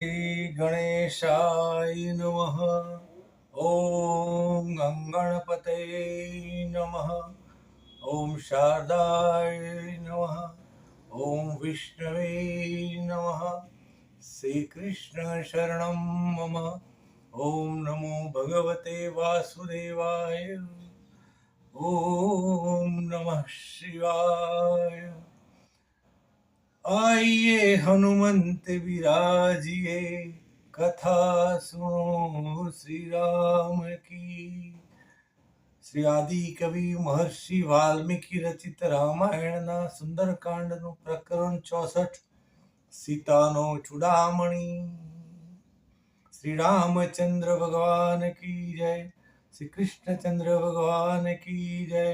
गणेशाय नमः। ॐ गङ्गणपतये नमः। ॐ शारदाय नमः। ॐ विष्णवे नमः। श्रीकृष्ण शरणं मम। ॐ नमो भगवते वासुदेवाय। ॐ नमः शिवाय। आइए हनुमंत विराजिए, कथा सुनो श्री राम की। श्री आदि कवि महर्षि वाल्मीकि रचित रामायण सुंदरकांड प्रकरण 64 सीतानो चूड़ामणि। श्री रामचंद्र भगवान की जय। श्री कृष्णचंद्र भगवान की जय।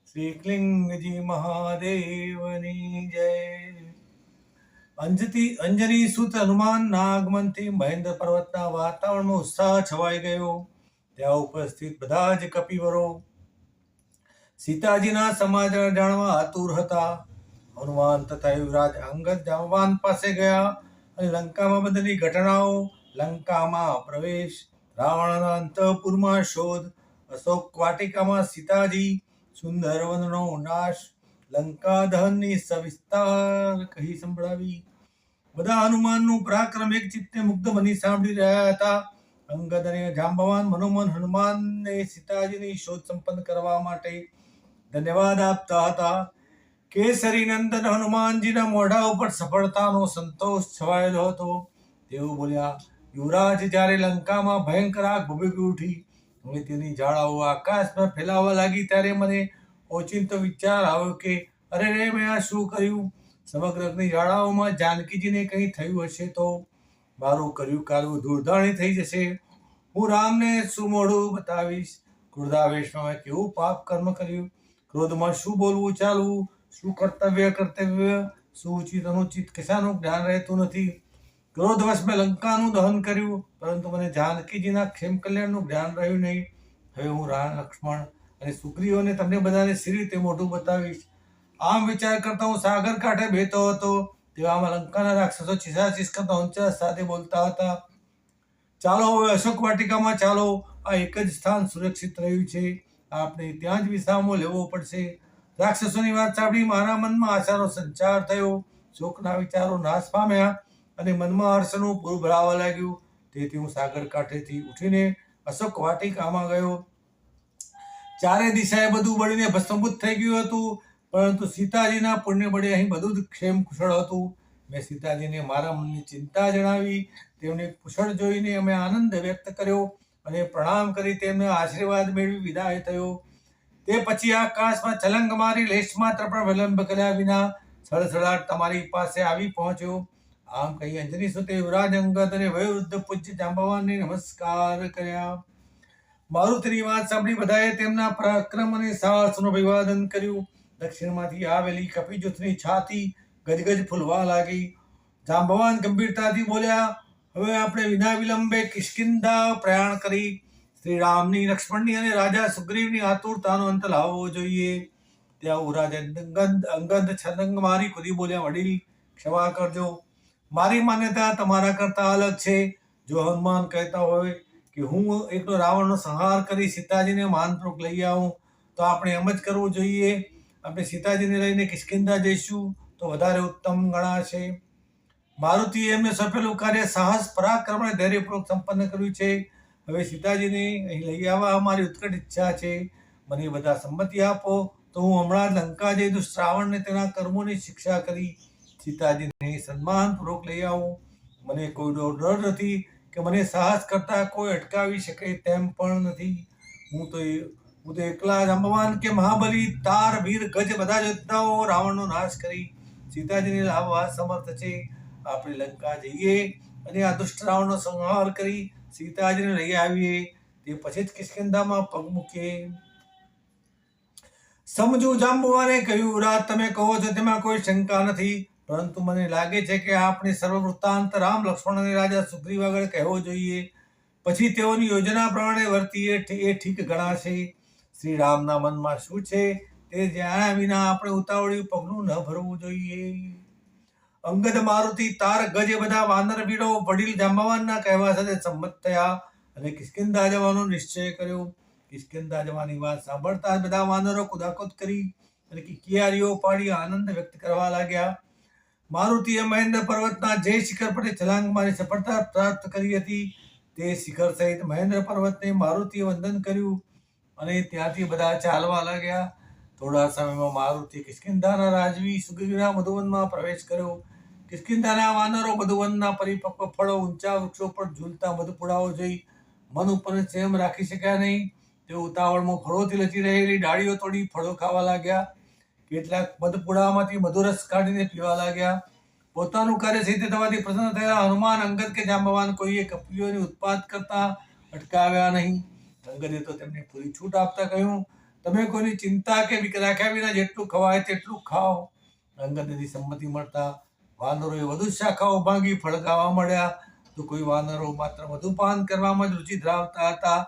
श्री क्लिंग जी महादेवनी जय। અંજની સુત હનુમાનના આગમનથી મહેન્દ્ર પર્વતના વાતાવરણમાં ઉત્સાહ છવાઈ ગયો. ત્યાં ઉપસ્થિત બધા જ કપિવરો સીતાજીના સમાચાર જાણવા આતુર હતા. હનુમાન તથા યુવરાજ અંગદ જાંબવાન પાસે ગયા અને લંકામાં બનેલી ઘટનાઓ, લંકામાં પ્રવેશ, રાવણના અંતઃપુરમાં શોધ, અશોક વાટિકામાં સીતાજી, સુંદર વનનો નાશ, લંકા દહનની સવિસ્તાર કહી સંભળાવી. બધા હનુમાનનું પરાક્રમ એક ચિત્તે મુગ્ધ બની સાંભળી રહ્યા હતા. અંગદ અને જાંબવાન મનોમન હનુમાનને સીતાજીની શોધ સંપન્ન કરવા માટે ધન્યવાદ આપતા હતા. કેસરી નંદન હનુમાનજીના મોઢા ઉપર સફળતાનો સંતોષ છવાયેલો હતો. તેઓ બોલ્યા, યુવરાજ, જ્યારે લંકામાં ભયંકર આગ ભભૂકી ઉઠી અને તેની જ્વાળાઓ આકાશમાં ફેલાવા લાગી, ત્યારે મને ઓચિંતો વિચાર આવ્યો કે અરે રે, મેં આ શું કર્યું? સમગ્ર અગ્નિ જ્વાળાઓમાં જાનકીજીને કંઈ થયું હશે તો મારું કર્યું કારવું ધૂળધાણી થઈ જશે. હું રામને શું મોઢું બતાવીશ? ક્રોધાવેશમાં મેં કેવું પાપ કર્મ કર્યું? ક્રોધમાં શું બોલવું ચાલવું, શું કર્તવ્ય, શું ઉચિત અનુચિત, કશાનું જ્ઞાન રહેતું નથી. ક્રોધવશ મેં લંકાનું દહન કર્યું, પરંતુ મને જાનકીજીના ક્ષેમ કલ્યાણનું જ્ઞાન રહ્યું નહીં. હવે હું રામ, લક્ષ્મણ અને સુગ્રીવને તમને બધાને સી રીતે મોઢું બતાવીશ? આમ વિચાર કરતા હું સાગર કાંઠે બેઠો હતો. તેવામાં લંકાના રાક્ષસો ચીસાચીસ કરતા ઊંચા સાથે બોલતા હતા. ચાલો હવે અશોક વાટિકામાં ચાલો. આ એક જ સ્થાન સુરક્ષિત રહ્યું છે. આપણે ત્યાં જ વિશ્રામો લેવો પડશે. રાક્ષસોની વાત સાંભળી મારા મનમાં આશાનો સંચાર થયો. શોકના વિચારો નાશ પામ્યા અને મનમાં હર્ષનું પૂર ભરાવા લાગ્યું. તેથી હું સાગર કાંઠેથી ઉઠીને અશોક વાટિકામાં ગયો. ચારે દિશાએ બધું બળીને ભસ્મભૂત થઈ ગયું હતું, પરંતુ સીતાજીના પુણ્ય બળે અહીં બધું જ ક્ષેમ કુશળ હતું. મેં સીતાજીને મારા મનની ચિંતા જણાવી. તેમની કુશળ જોઈને અમે આનંદ વ્યક્ત કર્યો અને પ્રણામ કરી તેમને આશીર્વાદ મેળવી વિદાય થયો. તે પછી આકાશમાં છલંગ મારી લેશ માત્ર પણ વિલંબ કર્યા વિના સળસળાટ તમારી પાસે આવી પહોંચ્યો. આમ કહી અંજની સુતે યુવરાજ અંગદ અને વયોવૃદ્ધ પૂજ્ય જાંબવાનને નમસ્કાર કર્યા. મારુતિની વાત સાંભળી બધાએ તેમના પરાક્રમ અને સાહસનું અભિવાદન કર્યું. દક્ષિણમાંથી આવેલી કપિજૂથની છાતી ગજગજ ફૂલવા લાગી. જાંબવાન ગંભીરતાથી બોલ્યા, હવે આપણે વિના વિલંબે કિષ્કિંધા પ્રયાણ કરી શ્રી રામની, લક્ષ્મણની અને રાજા સુગ્રીવની આતુરતાનો અંત લાવવો જોઈએ. ત્યાં યુવરાજ અંગદ છલંગ મારી કૂદી બોલ્યા, વડીલ, ક્ષમા કરજો. મારી માન્યતા તમારા કરતા અલગ છે. જો હનુમાન કહેતા હોય કે હું એકલો રાવણનો સંહાર કરી સીતાજીને માનપૂર્વક લઈ આવું, તો આપણે એમ જ કરવું જોઈએ. આપણે સીતાજીને લઈને કિષ્કિંધા જઈશું તો વધારે ઉત્તમ ગણાશે. મારુતિએ એમને સોંપેલું કાર્ય સાહસ, પરાક્રમ અને ધૈર્યપૂર્વક સંપન્ન કર્યું છે. હવે સીતાજીને અહીં લઈ આવવા અમારી ઉત્કટ ઈચ્છા છે. મને બધા સંમતિ આપો તો હું હમણાં જ લંકા જઈ દુષ્ટ રાવણને તેના કર્મોની શિક્ષા કરી સીતાજીને સન્માનપૂર્વક લઈ આવું. મને કોઈ ડર નથી કે મને સાહસ કરતા કોઈ અટકાવી શકે તેમ પણ નથી. હું તો એકલા જાંબવાન કે મહાબલી, તાર, વીર, ગજ બધા જ યોદ્ધાઓ રાવણનો નાશ કરી સીતાજીને લાવવા સમર્થ છે. આપણે લંકા જઈએ અને આ દુષ્ટ રાવણનો સંહાર કરી સીતાજીને લઈ આવીએ. તે પછી જ કિષ્કિંધામાં પગ મૂકીએ. સમજુ જાંબવાને કહ્યું, રાત તમે કહો છો તેમાં કોઈ શંકા નથી, પરંતુ મને લાગે છે કે આપણે સર્વ વૃત્તાંત રામ, લક્ષ્મણ અને રાજા સુગ્રીવ આગળ કહેવો જોઈએ. પછી તેઓની યોજના પ્રમાણે વર્તીએ એ ઠીક ગણાશે. શ્રી રામના મનમાં શું છે તે જાણ્યા વિના આપણે ઉતાવળિયું પગલું ન ભરવું જોઈએ. અંગદ, મારુતિ, તાર, ગજ એ બધા વાનર વીરો વડીલ જાંબવાનના કહેવા સાથે સંમત થયા અને કિષ્કિંધા જવાનો નિશ્ચય કર્યો. કિષ્કિંધા જવાની વાત સાંભળતા જ બધા વાનરો કુદાકુદ કરી અને કિકિયારીઓ પાડી આનંદ વ્યક્ત કરવા લાગ્યા. મારુતિએ મહેન્દ્ર પર્વતના જે શિખર પર છલાંગ મારી સફળતા પ્રાપ્ત કરી હતી તે શિખર સહિત મહેન્દ્ર પર્વતને મારુતિએ વંદન કર્યું અને ત્યાંથી બધા ચાલવા લાગ્યા. થોડા સમયમાં મારુતિ કિષ્કિંધાના રાજવી સુગ્રીવના મધુવનમાં પ્રવેશ કર્યો. કિષ્કિંધાના વાનરો મધુવનના પરિપક્વ ફળો, ઊંચા વૃક્ષો પર ઝૂલતા મધુપુડાઓ જોઈ મન ઉપર સંયમ રાખી શક્યા નહીં. તેઓ ઉતાવળમાં ફળોથી લચી રહેલી ડાળીઓ તોડી ફળો ખાવા લાગ્યા. કેટલાક મધપુડામાંથી મધુરસ કાઢીને પીવા લાગ્યા. પોતાનું કાર્ય સિદ્ધ થવાથી પ્રસન્ન થયેલા હનુમાન, અંગદ કે જાંબવાન કોઈએ કપીઓની ઉત્પાત કરતા અટકાવ્યા નહીં. અંગદે તો તેમને પૂરી છૂટ આપતા કહ્યું, તમે કોઈની ચિંતા કે બીક રાખ્યા વિના જેટલું ખવાય તેટલું ખાઓ. અંગદની સંમતિ મળતા વાનરોએ વધુ શાખાઓ ભાંગી ફળ ખાવા મળ્યા. તો કોઈ વાનરો માત્ર મધુપાન કરવામાં જ રુચિ ધરાવતા હતા.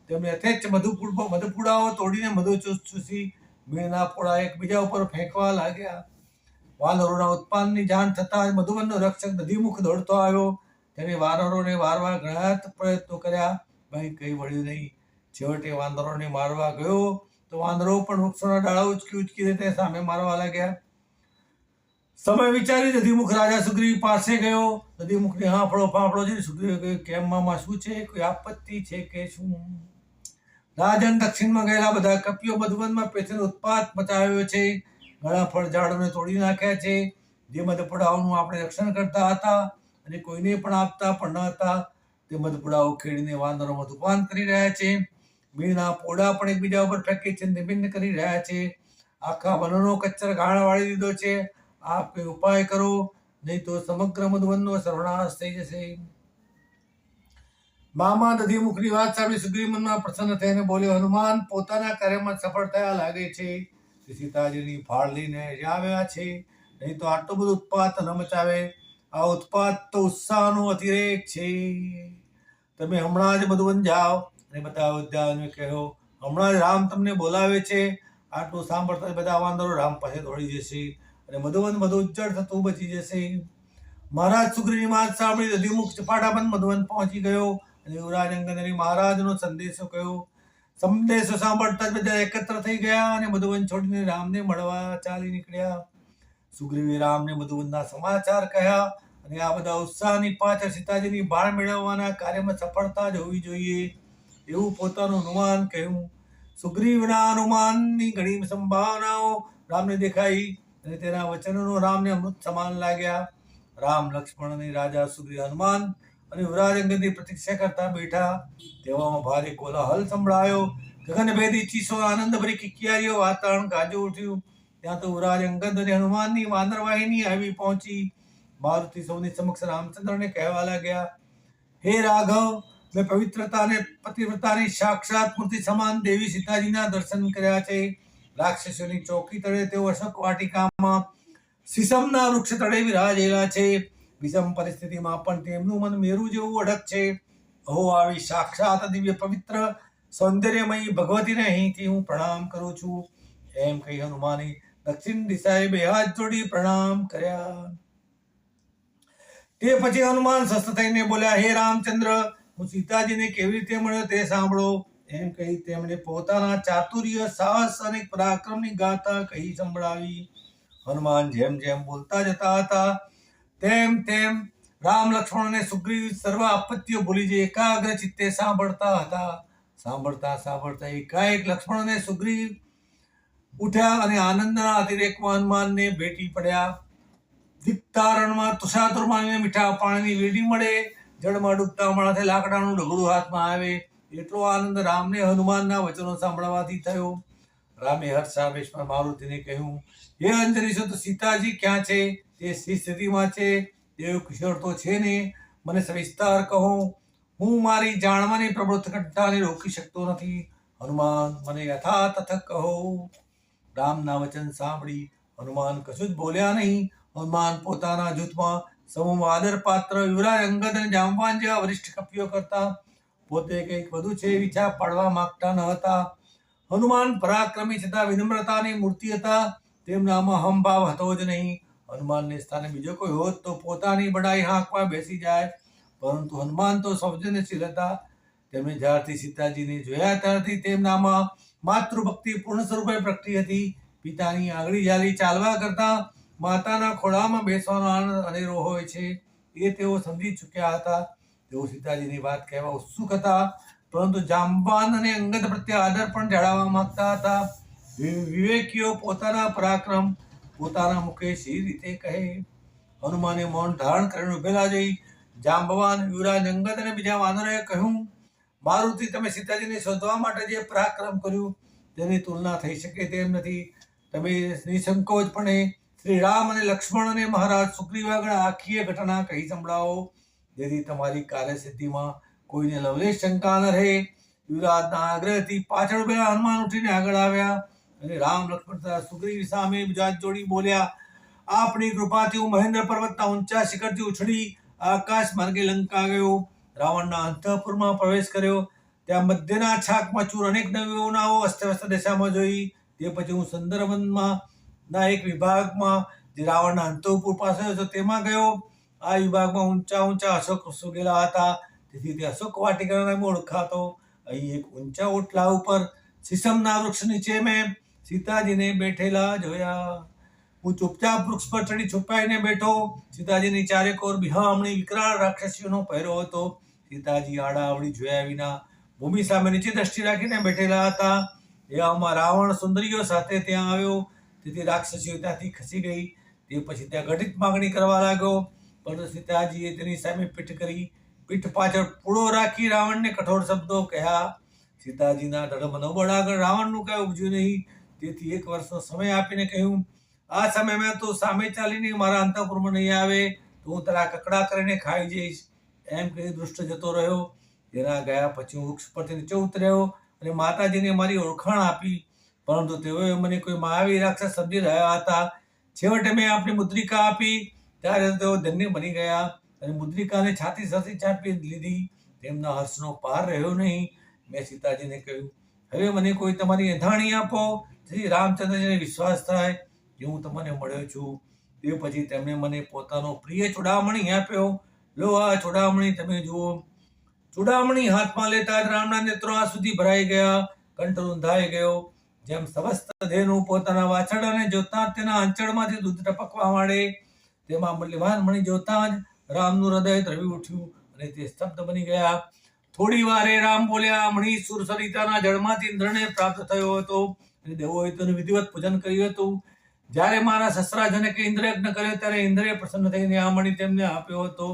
તેમણે યથેચ્છ મધુપુડાઓ તોડીને મધુ ચૂસી મીણના પોળા એકબીજા ઉપર ફેંકવા લાગ્યા. વાનરોના ઉત્પાદનની જાણ થતાં મધુવનનો રક્ષક નદીમુખ દોડતો આવ્યો. તેને વાનરોને મારવા ઘણા પ્રયત્નો કર્યા, ભાઈ કઈ વળ્યું નહીં. છેવટે વાનરોને મારવા ગયો તો વાનરો પણ વૃક્ષોના ડાળા ઉચકી તે સામે મારવા લાગ્યા. સમય વિચારી નદીમુખ રાજા સુગ્રીવ પાસે ગયો. નદીમુખને હાંફળો ફાંફળો જોઈ સુગ્રીવે કહ્યું, કેમ મામા, શું છે? કોઈ આપત્તિ છે કે શું? રાજન, દક્ષિણમાં ગયેલા બધા કપીઓ મધુવનમાં પેથીનો ઉત્પાત મચાવ્યો છે. ઘણા ફળ ઝાડોને તોડી નાખ્યા છે. જે મધપુડાઓનું આપણે રક્ષણ કરતા હતા અને કોઈને પણ આપતા પણ ન હતા તે મધપુડાઓ ખેડીને વાનરો મધુપાન કરી રહ્યા છે. મીણના પોડા પણ એકબીજા ઉપર ફેંકી છિન્નભિન્ન કરી રહ્યા છે. આખા વનનો કચ્છર ગાળ વાળી દીધો છે. આપ કોઈ ઉપાય કરો, નહીં તો સમગ્ર મધુવનનો સર્વનાશ થઈ જશે. મામા નદીમુખની વાત સાંભળી સુગ્રીવ મનમાં પ્રસન્ન થઈને બોલ્યો, હનુમાન પોતાના કાર્યમાં સફળ થયા લાગે છે. સીતાજીની ફાળ લઈને આવ્યા છે, નહીં તો આટલું બધું ઉત્પાત ન મચાવે. આ ઉત્પાત તો ઉત્સાહનો અતિરેક છે. તમે હમણાં જ મધુવન જાઓ અને બધા અયોધ્યાને કહો, હમણાં જ રામ તમને બોલાવે છે. આટલું સાંભળતા બધા વાનરો રામ પાસે દોડી જશે અને મધુવન બધું ઉજ્જળ થતું બચી જશે. મહારાજ સુગ્રીવની વાત સાંભળી નદીમુખ ફટાફટ મધુવન પહોંચી ગયો અને યુવરાજ અંગદને મહારાજનો સંદેશો કહ્યો. સંદેશો સાંભળતા જ બધા એકત્ર થઈ ગયા અને મધુવન છોડીને રામને મળવા ચાલી નીકળ્યા. સુગ્રીવે રામને મધુવનના સમાચાર કહ્યા અને આ બધા ઉત્સાહની પાછળ સીતાજીની ભાળ મેળવવાના કાર્યમાં સફળતા જ હોવી જોઈએ એવું પોતાનું અનુમાન કહ્યું. સુગ્રીવના અનુમાનની ઘણી સંભાવનાઓ રામને દેખાઈ અને તેના વચનોનો રામને અમૃત સમાન લાગ્યા. રામ, લક્ષ્મણ અને રાજા સુગ્રીવ, હનુમાન અને યુવરાજ અંગદની પ્રતીક્ષા કરતા બેઠા. તેવામાં ભારે કોલાહલ સંભળાયો. ગગનભેદી ચીસો, આનંદભરી કિકિયારીઓ, વાતાવરણ ગાજુ ઉઠ્યું. ત્યાં તો યુવરાજ અંગદ અને હનુમાનની વાનર વાહિની આવી પહોંચી. મારુતિ સૌની સમક્ષ રામચંદ્રને કહેવા લાગ્યા, હે રાઘવ, મેં પવિત્રતા અને પતિવ્રતાની સાક્ષાત મૂર્તિ સમાન દેવી સીતાજીના દર્શન કર્યા છે. રાક્ષસોની ચોકી તળે તેઓ અશોક વાટિકામાં સીસમના વૃક્ષ તળે વિરાજેલા છે. વિષમ પરિસ્થિતિમાં પણ તેમનું મન મેરુ જેવું અડગ છે. અહો, આવી સાક્ષાત દિવ્ય પવિત્ર સૌંદર્યમયી ભગવતીને અહીંથી હું પ્રણામ કરું છું. એમ કહી હનુમાને દક્ષિણ દિશાએ બે હાથ જોડી પ્રણામ કર્યા. તે પછી હનુમાન સ્વસ્થ થઈને બોલ્યા, હે રામચંદ્ર, હું સીતાજીને કેવી રીતે મળ્યો તે સાંભળો. એમ કહી તેમણે પોતાના ચાતુર્ય, સાહસ અને પરાક્રમની ગાથા કહી સંભળાવી. હનુમાન જેમ જેમ બોલતા જતા હતા તેમ તેમ રામ, લક્ષ્મણ અને સુગ્રીવ સર્વ આપત્તિઓ ભૂલી જઈ એકાગ્ર ચિત્તે સાંભળતા હતા. સાંભળતા એકાએક લક્ષ્મણ અને સુગ્રીવ ઉઠ્યા અને આનંદના અતિરેકમાં હનુમાનને ભેટી પડ્યા. દિક્તારણમાં તુષાતુરમાને મીઠા પાણીની વેડી મળે, જળમાં ડૂબતા માણસે લાકડાનું ઢગલું હાથમાં આવે, એટલો આનંદ રામને હનુમાનના વચનો સાંભળવાથી થયો. રામે હર્ષાવેશમાં મારુતિને કહ્યું, હે અંજની, સીતાજી ક્યાં છે? તે સ્થિતિમાં છે? દેવ કિશોર તો છે ને? મને સવિસ્તાર કહો. હું મારી જાણવાની પ્રબળ ઉત્કંઠાને રોકી શકતો નથી. હનુમાન, મને યથાતથ કહો. રામના વચન સાંભળી હનુમાન કશું જ બોલ્યા નહીં. હનુમાન પોતાના જૂથમાં સૌ આદર પાત્ર યુવરાજ અંગદ અને જાંબવાન જેવા વરિષ્ઠ કપીઓ કરતા પોતે કંઈક વધુ છે વિચાર પાડવા માંગતા ન હતા. હનુમાન પરાક્રમી છતાં વિનમ્રતાની મૂર્તિ હતા. તેમનામાં અહંભાવ હતો જ નહીં. હનુમાનને સ્થાને બીજો કોઈ હોત તો પોતાની બડાઈ હાંકવા બેસી જાય, પરંતુ હનુમાન તો સૌજન્યશીલ હતા. તેમણે જ્યારથી સીતાજીને જોયા ત્યારથી તેમનામાં માતૃભક્તિ પૂર્ણ સ્વરૂપે પ્રગટી હતી. પિતાની આંગળી ઝાલી ચાલવા કરતા માતાના ખોળામાં બેસવાનો આનંદ અનેરો હોય છે, એ તેઓ સમજી ચૂક્યા હતા. તેઓ સીતાજીની વાત કહેવા ઉત્સુક હતા, પરંતુ જાંબાન અને અંગદ પ્રત્યે આદર પણ જાળવવા માંગતા હતા. વિવેકીઓ પોતાના પરાક્રમ પોતાના મુખે સી રીતે કહે? હનુમાને મૌન ધારણ કરીને ઉભેલા જઈ જાંબવાન, યુવરાજ અંગદ અને બીજા વાનરોએ કહ્યું, મારુતિ, તમે સીતાજીને શોધવા માટે જે પરાક્રમ કર્યું તેની તુલના થઈ શકે તેમ નથી. તમે નિસંકોચપણે શ્રી રામ અને લક્ષ્મણ અને મહારાજ સુગ્રીવ આગળ આખી ઘટના કહી સંભળાવો, જેથી તમારી કાર્યસિદ્ધિમાં કોઈને લવલેશ શંકા ન રહે. યુવરાજના આગ્રહથી પાછળ ઉભેલા હનુમાન ઉઠીને આગળ આવ્યા અને રામ, લક્ષ્મણ તથા સુગ્રીવ સામે હાથ જોડી બોલ્યા, આપની કૃપાથી હું મહેન્દ્ર પર્વતના ઊંચા શિખરથી ઉછળી આકાશ માર્ગે લંકા ગયો, રાવણના અંતઃપુરમાં પ્રવેશ કર્યો. ત્યાં મધ્યના છાકમાં ચૂર અનેક નવીઓનાઓ અસ્તવ્યસ્ત દિશામાં જોઈ. તે પછી હું સુંદરવનમાં ના એક વિભાગમાં જે રાવણના અંતઃપુર પાસે હતો તેમાં ગયો. આ વિભાગમાં ઊંચા ઊંચા અશોક ઉગેલા હતા, તેથી તે અશોક વાટિકા નામે ઓળખાતો. અહીં એક ઊંચા ઓટલા ઉપર શીશમના વૃક્ષ નીચે મેં સીતાજીને બેઠેલા જોયા. હું ચૂપચાપ વૃક્ષ પર ચડી છુપાઈને બેઠો. સીતાજીની ચારે કોર બિહામણી વિકરાળ રાક્ષસીઓનો પહેરો હતો. સીતાજી આડાઅવળી જોયા વિના ભૂમિ સામે નીચે દ્રષ્ટિ રાખીને બેઠેલા હતા. એવામાં રાવણ સુંદરીઓ સાથે ત્યાં આવ્યો, તેથી રાક્ષસીઓ ત્યાંથી ખસી ગઈ. તે પછી ત્યાં ઘટિત માગણી કરવા લાગ્યો, પરંતુ સીતાજીએ તેની સામે પીઠ કરી. પીઠ પાછળ પૂળો રાખી રાવણને કઠોર શબ્દો કહ્યા. સીતાજીના દૃઢ મનોબળ આગળ રાવણનું કઈ ઉપજ્યું નહીં, તેથી 1 વર્ષનો સમય આપીને કહ્યું, આ સમયમાં તું સામે ચાલીને મારા અંતઃપુરમાં નહીં આવે તો હું તારા કકડા કરીને ખાઈ જઈશ. એમ કહી દૃષ્ટ જતો રહ્યો. તેના ગયા પછી હું વૃક્ષ પરથી નીચે ઉતર્યો અને માતાજીને મારી ઓળખાણ આપી, પરંતુ તેઓએ મને કોઈ માયાવી રાક્ષસ સમજી રહ્યા હતા. છેવટે મેં આપણી મુદ્રિકા આપી ત્યારે તેઓ ધન્ય બની ગયા અને મુદ્રિકાને છાતી સાથે ચાપી લીધી. તેમના હર્ષનો પાર રહ્યો નહીં. મેં સીતાજીને કહ્યું, હવે મને કોઈ તમારી એંધાણી આપો, જેથી રામચંદ્રજીને વિશ્વાસ થાય કે હું તમને મળ્યો છું. તે પછી તેમણે મને પોતાનો પ્રિય ચૂડામણી આપ્યો. લો, આ ચૂડામણી તમે જુઓ. ચૂડામણી હાથમાં લેતા જ રામના નેત્રો સુધી ભરાઈ ગયા, કંઠ રૂંધાઈ ગયો. જેમ સમસ્ત ધેનું પોતાના વાછરડાને જોતા તેના આંચળમાંથી દૂધ ટપકવા માંડે, તેમાં મૂલ્યવાન મણી જોતા જ રામનું હૃદય દ્રવી ઉઠ્યું અને તે સ્તબ્ધ બની ગયા. થોડી વારે રામ બોલ્યા, મણી સુર સરિતાના જળમાંથી ઇન્દ્રને પ્રાપ્ત થયો હતો અને દેવોએ તેનું વિધિવત પૂજન કર્યું હતું. જ્યારે મારા સસરા જનકે ઇન્દ્રયજ્ઞ કર્યો ત્યારે ઇન્દ્રએ પ્રસન્ન થઈને આ મણી તેમને આપ્યો હતો.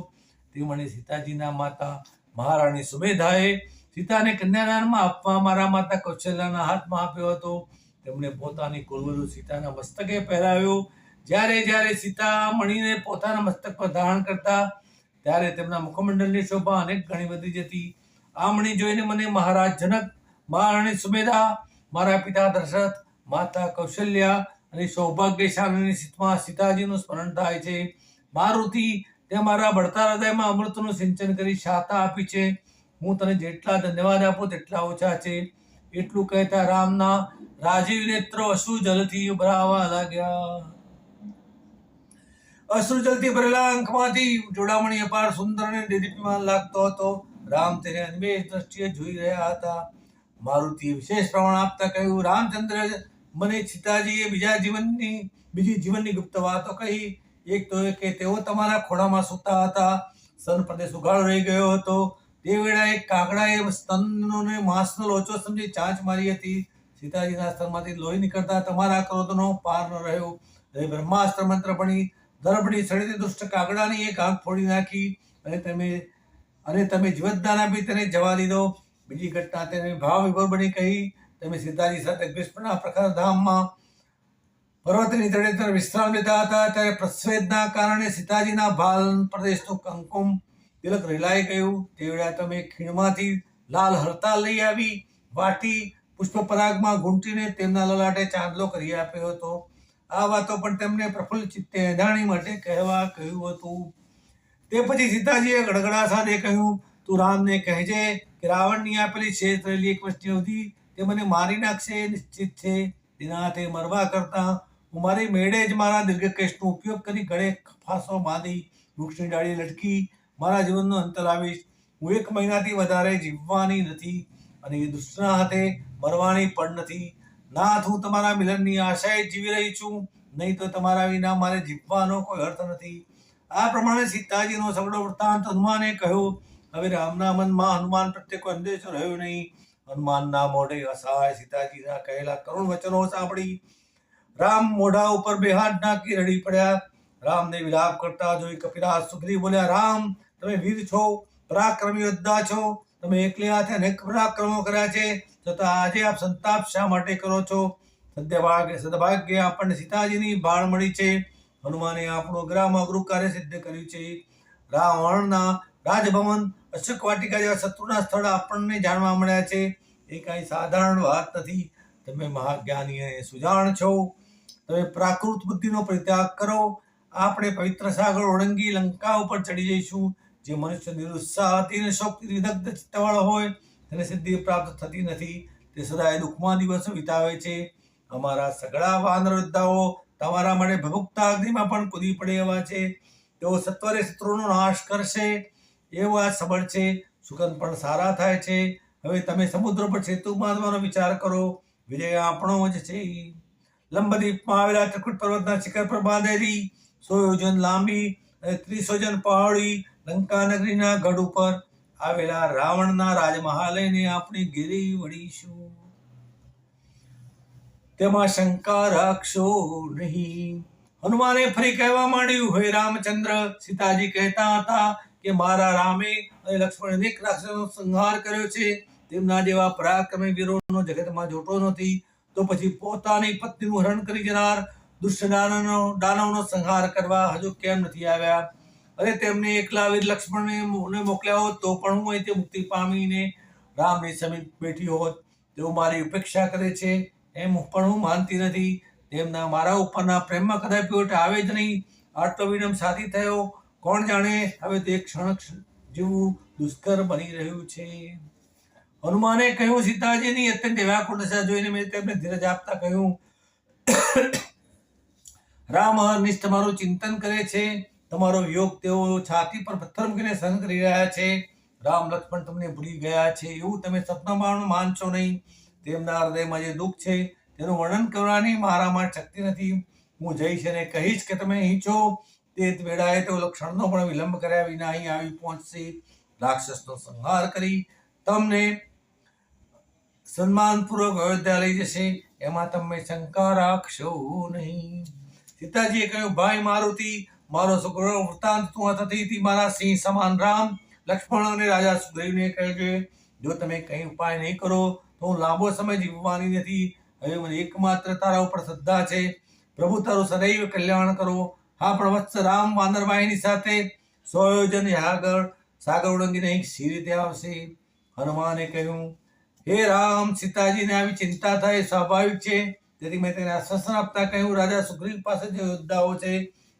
તે મણી સીતાજીના માતા મહારાણી સુમેધાએ સીતાને કન્યાદાનમાં આપવા મારા માતા કૌશલ્યાના હાથમાં આપ્યો હતો. તેમણે પોતાની કુલવધુ સીતાના મસ્તકે પહેરાવ્યો. જ્યારે જ્યારે સીતા મણીને પોતાના મસ્તક પર ધારણ કરતા ત્યારે તેમના મુખમંડળની શોભા અનેક ગણી વધી જતી. આ મણી જોઈને મને મહારાજ જનક, મહારાણી સુમેધા, મારા પિતા દશરથ, માતા કૌશલ્યા અને સૌભાગ્યશાળીની સીતાજીનું સ્મરણ થાય છે. મારુતિ, તે મારા બળતા હૃદયમાં અમૃતનું સિંચન કરી શાતા આપી છે. હું તને જેટલા ધન્યવાદ આપું તેટલા ઓછા છે. એટલું કહેતા રામના રાજીવ નેત્રો અશ્રુ જલથી ઉભરાવા લાગ્યા. અશ્રુ જલથી ભરેલા આંખમાંથી જોડામણી અપાર સુંદર અને દેદીપ્યમાન લાગતો હતો. રામ તેને અન્વેષ દ્રષ્ટિએ જોઈ રહ્યા હતા. મારુતિએ વિશેષ પ્રમાણ આપતા કહ્યું, રામચંદ્ર, મને સીતાજીએ બીજી જીવનની ગુપ્ત વાતો કહી. એક તો એ કે તેઓ તમારા ખોળામાં સૂતા હતા. સ્તન પ્રદેશ ઉઘાડો રહી ગયો હતો. તે વેળાએ કાગડાએ સ્તનનો માંસનો લોચો સમજી ચાંચ મારી હતી. સીતાજીના સ્તનમાંથી લોહી નીકળતા તમારા ક્રોધનો પાર ન રહ્યો. હવે બ્રહ્માસ્ત્ર મંત્ર ભણી દર્ભની સળેથી દુષ્ટ કાગડાની એક આંખ ફોડી નાખી અને તમે જીવતદાન આપી તેને જવા દીધો. બીજી ઘટના તેને ભાવ વિભોર બની કહી. તમે સીતાજી સાથે ગ્રીષ્મના પ્રખર ધામમાં પર્વતની તળેતર વિશ્રામ લેતા હતા ત્યારે પ્રસ્વેદના કારણે સીતાજીના ભાલ પ્રદેશનું કંકુમ તિલક રેલાઈ ગયું. તે વેળા તમે ખીણમાંથી લાલ હરતાલ લઈ આવી વાટી પુષ્પપરાગમાં ઘૂંટીને તેમના લલાટે ચાંદલો કરી આપ્યો હતો. આ વાતો પણ તેમને પ્રફુલ્લ ચિત્તે એંધાણી માટે કહેવા કહ્યું હતું. તે પછી સીતાજીએ ગડગડા સાથે કહ્યું, તું રામને કહેજે કે રાવણની આપેલી શેષ રહેલી 1 વર્ષની અવધિ તે મને મારી નાખશે નિશ્ચિત છે. તેના હાથે મરવા કરતા હું મારી મેળે જ મારા દીર્ઘકેશનો ઉપયોગ કરી ગળે ફાંસો બાંધી વૃક્ષની ડાળીએ લટકી મારા જીવનનો અંત લાવીશ. હું 1 મહિનાથી વધારે જીવવાની નથી અને એ દુષ્ટના હાથે મરવાની પણ નથી. નાથ, હું તમારા મિલનની આશાએ જીવી રહી છું, નહીં તો તમારા વિના મારે જીવવાનો કોઈ અર્થ નથી. આ પ્રમાણે સીતાજીનો સગળો વૃત્તાંત હનુમાને કહ્યો. હવે રામના મનમાં હનુમાન પ્રત્યે કોઈ અંદેશો રહ્યો નહીં. હનુમાનના મોઢે અસહાય સીતાજીના કહેલા કરુણ વચનો સાંભળી રામ મોઢા ઉપર 2 હાથ નાખી રડી પડ્યા. રામને વિલાપ કરતા જોઈ કપિરાજ સુગ્રીવ બોલ્યા, રામ, તમે વીર છો, પરાક્રમી યોદ્ધા છો, તમે એકલે હાથે અનેક પરાક્રમો કર્યા છે, છતાં આજે આપ સંતાપ શા માટે કરો છો? સદભાગ્ય આપણને સીતાજીની ભાળ મળી છે. હનુમાને આપણું અઘરામાં અઘરું કાર્ય સિદ્ધ કર્યું છે. રાવણના રાજભવન, અશોક વાટિકા જેવા શત્રુના સ્થળ આપણને જાણવા મળ્યા છે. એ કાંઈ સાધારણ વાત નથી. તમે મહાજ્ઞાની અને સુજાણ છો. તમે પ્રાકૃત બુદ્ધિનો પરિત્યાગ કરો. આપણે પવિત્ર સાગર ઓળંગી લંકા ઉપર ચડી જઈશું. જે મનુષ્ય નિરુત્સાહથી અને શોકથી દગ્ધ ચિત્તવાળો હોય તેને સિદ્ધિ પ્રાપ્ત થતી નથી. તે સદાય દુઃખમાં દિવસો વિતાવે છે. અમારા સઘળા વાનર યોદ્ધાઓ તમારા માટે ભભૂકતા અગ્નિમાં પણ કૂદી પડે એવા છે. તેઓ સત્વરે શત્રુનો નાશ કરશે એવા સબળ છે. સુગંધ પણ સારા થાય છે. હવે તમે સમુદ્ર પર સેતુ બાંધવાનો વિચાર કરો. વિજય આપણો જ છે. લંબદ્વીપમાં આવેલા ત્રિકૂટ પર્વતના શિખર પર બાંધેલી 100 યોજન લાંબી અને 30 યોજન પહોળી લંકા નગરીના ગઢ ઉપર આવેલા રાવણના રાજમહાલયને આપણે ઘેરી વળીશું. તેમાં શંકા રાખશો નહીં. હનુમાને ફરી કહેવા માંડ્યું, હે રામચંદ્ર, સીતાજી કહેતા હતા કે મારા રામે અને લક્ષ્મણે અનેક રાક્ષસોનો સંહાર કર્યો છે. તેમના જેવા પરાક્રમી વીરોનો જગતમાં જોટો નથી. તો પછી પોતાની પત્નીનું હરણ કરી જનાર દુષ્ટ દાનવનો સંહાર કરવા હજુ કેમ નથી આવ્યા? અને તેમને એકલા વીર લક્ષ્મણને મોકલ્યા હોત તો પણ હું અહીંથી મુક્તિ પામીને રામની સમીપ બેઠી હોત. તેઓ મારી ઉપેક્ષા કરે છે એમ પણ હું માનતી નથી. તેમના મારા ઉપરના પ્રેમમાં કદાપી ઓટ આવે જ નહીં. આટલો વિલંબ સાથી થયો, કોણ જાણે? હવે તે ક્ષણ જેવું દુષ્કર બની રહ્યું છે. હનુમાને કહ્યું, સીતાજીની અત્યંત વ્યાકુળ દશા જોઈને મેં તેમને ધીરજ આપતા કહ્યું, રામ અનિષ્ટ તમારું ચિંતન કરે છે. તમારો વિયોગ તેઓ છાતી પર પથ્થર મૂકીને સહન કરી રહ્યા છે. રામ લક્ષ્મણ તમને ભૂલી ગયા છે એવું તમે સપનામાં માનશો નહીં. તેમના હૃદયમાં જે દુઃખ છે તેનું વર્ણન કરવાની મારામાં શક્તિ નથી. હું જઈશ અને કહીશ કે તમે અહીં છો. તે વેળાએ તેઓ લક્ષણનો પણ વિલંબ કર્યા વિના અહીં આવી પહોંચશે. રાક્ષસનો સંહાર કરી તમને સન્માનપૂર્વક અયોધ્યા લઈ જશે. એમાં તમે શંકા રાખશો નહીં. સીતાજીએ કહ્યું, ભાઈ મારુતિ, મારો છોકરો વૃત્તાંત તું અથથી મારા સિંહ સમાન રામ, લક્ષ્મણ અને રાજા સુગ્રીવને કહેજે. જો તમે કંઈ ઉપાય નહીં કરો તો હું લાંબો સમય જીવવાની નથી. હવે મને એકમાત્ર તારા ઉપર શ્રદ્ધા છે. પ્રભુ તારું સદૈવ કલ્યાણ કરો. હા પણ વત્સ રામ વાનરવાહિની સાથે 100 યોજન સાગર ઓળંગીને અહીં સી રીતે આવશે? હનુમાને કહ્યું, હે રામ, સીતાજીને આવી ચિંતા થાય સ્વાભાવિક છે. તેથી મેં તેને આશ્વાસન આપતા કહ્યું, રાજા સુગ્રીવ પાસે જે યોદ્ધાઓ છે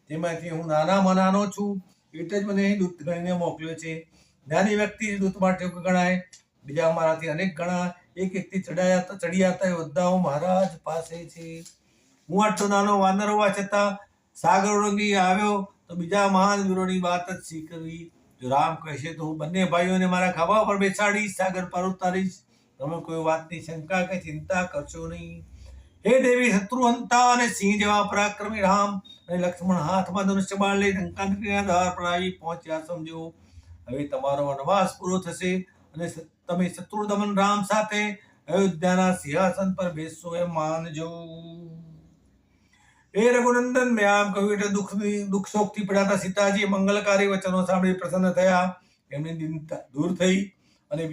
તેમાંથી હું નાનામાં નાનો છું. એટલે જ મને અહીં દૂત ગણીને મોકલ્યો છે. જ્ઞાની વ્યક્તિ દૂત માટે ગણાય. બીજા મારાથી અનેક ગણા એક એકથી ચડી આવતા યોદ્ધાઓ મહારાજ પાસે છે. હું આટલો નાનો વાનર હોવા છતાં સાગર ઓળંગી આવ્યો તો બીજા મહાન વીરોની વાત જ શી કરવી? જો રામ કહેશે તો હું બંને ભાઈઓને મારા ખભા પર બેસાડીશ, સાગર પર ઉતારીશ. તમે કોઈ વાતની શંકા કે ચિંતા કરશો નહીં. હે દેવી શત્રુહંતા અને સિંહ જેવા પરાક્રમી રામ અને લક્ષ્મણ હાથમાં ધનુષ્ય બાણ લઈ લંકા નગરીના દ્વાર પર આવી પહોંચ્યા સમજો. હવે તમારો વનવાસ પૂરો થશે અને તમે શત્રુદમન રામ સાથે અયોધ્યાના સિંહાસન પર બેસશો એમ માનજો. હે રઘુનંદન, મેં આમ કહ્યું એટલે દુઃખ શોકથી પીડાતા સીતાજી મંગલકારી વચનો સાંભળી પ્રસન્ન થયા. એમની દિનતા દૂર થઈ અને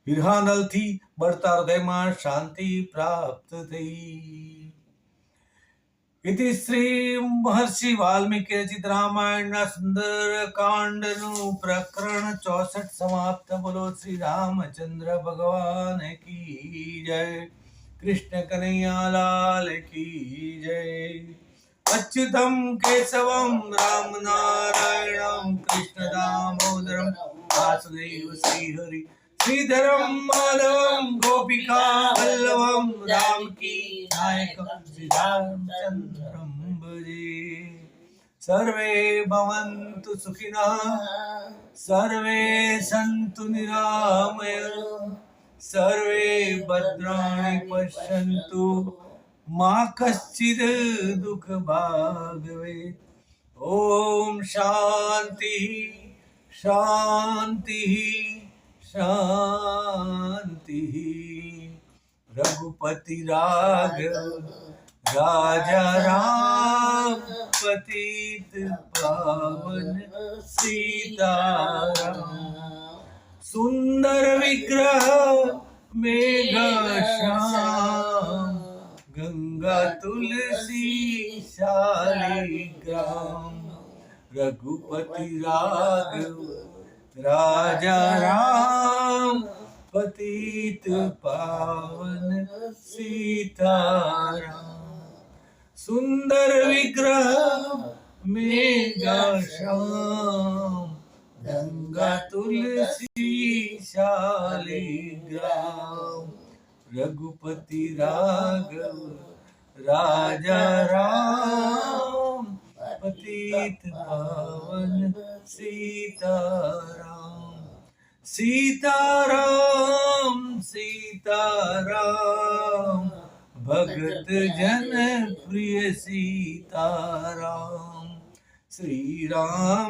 વિરહાનલથી બળતા હૃદયમાં શાંતિ પ્રાપ્ત થઈ. ઇતિ શ્રી મહર્ષિ વાલ્મીકી રચિત રામાયણના સુંદર કાંડનું પ્રકરણ 64 સમાપ્ત. બોલો શ્રી રામચંદ્ર ભગવાન કી જય. કૃષ્ણ કનૈયા લાલ કી જય. અચ્યુતમ કેશવમ રામ નારાયણમ કૃષ્ણ દામોદરમ વાસુદેવ શ્રી હરિ श्रीधरम माधवम गोपिका वल्लभम राम की नायकम श्री रामचंद्रम भजे। सर्वे भवन्तु सुखिनः सर्वे सन्तु निरामयाः सर्वे भद्राणि पश्यन्तु मा कश्चित् दुःखभाग् भवेत्। ओम शांति शांति शांति। रघुपति राघव राजा राम पतित पावन सीताराम। सुंदर विग्रह मेघ श्याम गंगा तुलसी शालिग्राम। रघुपति राघव राजा राम पतित पावन सीताराम। सुंदर विग्रह मेघा श्याम गंगा तुलसी शालिग्राम। रघुपति राघव राजा राम पतित पावन सीताराम। सीताराम सीताराम भगत जन प्रिय सीताराम। श्री राम